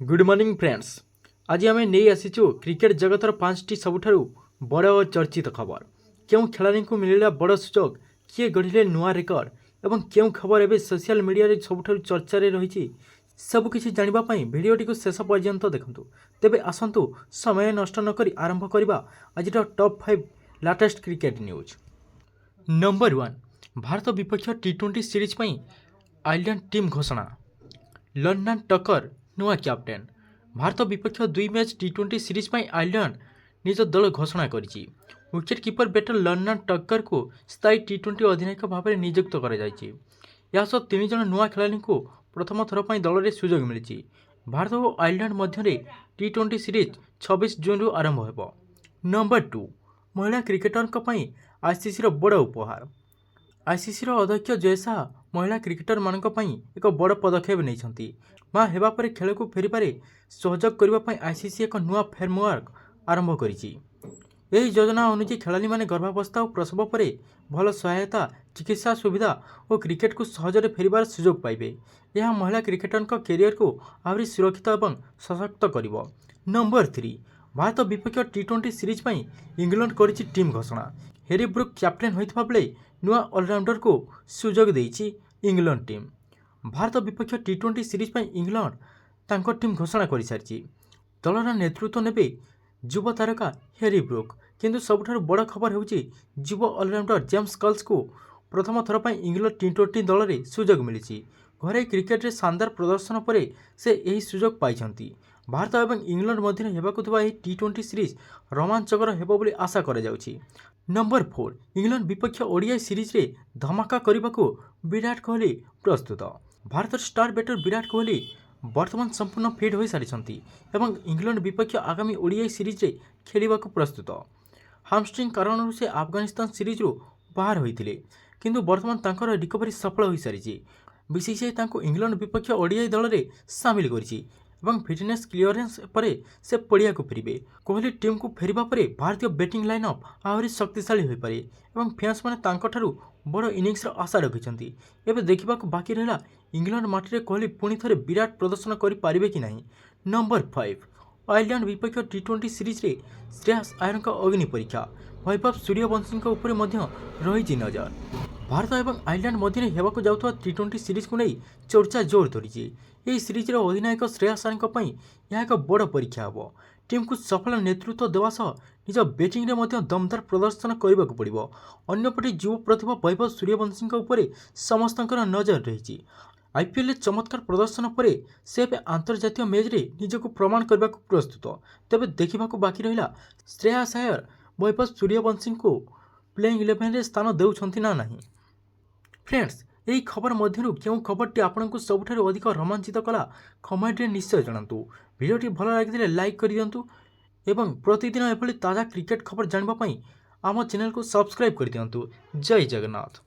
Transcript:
Good morning friends. आज आम नहीं आसीचु क्रिकेट जगतर 5टी सबुठारु बड़ और चर्चित खबर। क्यों खेलाड़ी को मिलला बड़ सुजोग, किए गढ़िले नुआ रेकर्ड और क्यों खबर एवं सोशल मीडिया सबुठारु चर्चा रही सबकिछि जानिबा पई भिडियोटी को शेष पर्यंत देखंतु। तेबे आसंतु समय नष्ट न करी आरंभ करिबा आज top 5 latest cricket news. Number 1, Bharat विपक्ष टी20 सीरीज पई आयरलैंड टीम घोषणा। लर्नान टकर नुआ कैप्टेन। भारत विपक्ष 2 मैच टी20 सीरीज पई आयरलैंड निज दल घोषणा करिछि। विकेट कीपर बैटर लर्नान टक्कर को स्थायी टी20 अधिनायक भाव में नियुक्त कर 3 जन नुआ खेलाड़ी को प्रथम थर पर दल में सुजोग मिली। भारत और आयरलैंड मध्य टी20 सीरीज 26 जून रु आरंभ हो। नंबर 2, महिला क्रिकेटर आईसीसी बड़ उपहार। आईसीसी अध्यक्ष जय शाह महिला क्रिकेटर मान एक बड़ पदक्षेप नहीं माँ हेबा परे खेल को फेरिबारे सहयोग करने आईसीसी एक नुआ फ्रेमवर्क आरंभ करिछि। यही योजना अनुसार खेलाड़ी माने गर्भावस्था और प्रसव पर भल सहायता, चिकित्सा सुविधा और क्रिकेट को सहजरे फेरिबार सुजोग पाइबे। यह महिला क्रिकेटर कैरियर को आहरी सुरक्षित और सशक्त करिवो। नंबर 3, भारत विपक्ष टी20 सीरीज पई इंग्लैंड करिछि टीम घोषणा। हैरी ब्रूक कैप्टेन होइतबा बेले नुआ ऑलराउंडर को सुजोग देइछि इंग्लैंड टीम। भारत विपक्ष टी20 सीरीज पई इंग्लैंड तांको टीम घोषणा कर सारी। दलर नेतृत्व नेबे युवा तारका हैरी ब्रूक, किंतु सबुठारु बड़ खबर होउछि युवा ऑलराउंडर जेम्स कल्स को प्रथम थर पर इंग्लैंड टी20 दल में सुजोग मिली। घरे क्रिकेट रे शानदार प्रदर्शन पर से यही सुजोग पाइछंती। भारत और इंग्लैंड मध्य हेबाकु थिबा एही टी20 सीरीज रोमांचकर हेबो बोली आशा करा जाउछि। नंबर 4, इंग्लैंड विपक्ष ओडीआई सीरीज रे धमाका करने विराट कोहली प्रस्तुत। भारत स्टार बैटर विराट कोहली वर्तमान संपूर्ण फिट हो सारी एवं इंग्लैंड विपक्ष आगामी ओडीआई सीरीज रे खेलने प्रस्तुत। हामस्ट्रिंग कारण से अफगानिस्तान सीरीज रु बाहर होते किंतु वर्तमान तांकर रिकवरी सफल हो सारी। बीसीसीआई तांको इंग्लैंड विपक्ष ओडीआई दल में सामिल करिछि एवं फिटनेस क्लियरेंस पर से पड़िया को फेरिबे। कोहली टीम को फेरिबा परे भारतीय बैटिंग लाइनअप आहरी शक्तिशाली हो पारे एवं फैंस माने तांकठारु बड़ इनिंग्स आशा रखिछंती। एबे देखिबा बाकी रहिला इंग्लैंड माटी रे कोहली पुणी थरे विराट प्रदर्शन करि पारिबे कि नहीं। नंबर 5, आयरलैंड विपक्ष टी20 सीरीज रे श्रेयस आयर का अग्नि परीक्षा। वैभव सूर्यवंशी उपर रही नजर। भारत और आयरलैंड मध्य हेबाकु जाउथवा टी20 सीरीज को नहीं चर्चा जोर धरी। यही सीरीज अधिनायक श्रेयस आयर यह एक बड़ परीक्षा हे। टीम को सफल नेतृत्व देवा सह निज बैटिंग रे दमदार प्रदर्शन करने को पड़ो। अन्यपटे युव प्रतिभा वैभव सूर्यवंशी उपर समस्त नजर रही। आईपीएल चमत्कार प्रदर्शन पर से आंतर्जातीय मैच रे निजको प्रमाण करने को प्रस्तुत। तेबे देखा बाकी रहा श्रेयस आयर वैभव सूर्यवंशी को प्लेइंग 11 रे स्थान देउछंती ना नहीं। फ्रेंड्स, यही खबर मध्यरु क्यों खबरटी आपको सबुठारु अधिक रोमांचित कला कमेंट रे निश्चय जणातु। वीडियोटी भल लगिले लाइक कर दियंतु एवं प्रतिदिन एभली ताजा क्रिकेट खबर जानिबा पई आम चैनल को सब्सक्राइब कर दियंतु। जय जगन्नाथ।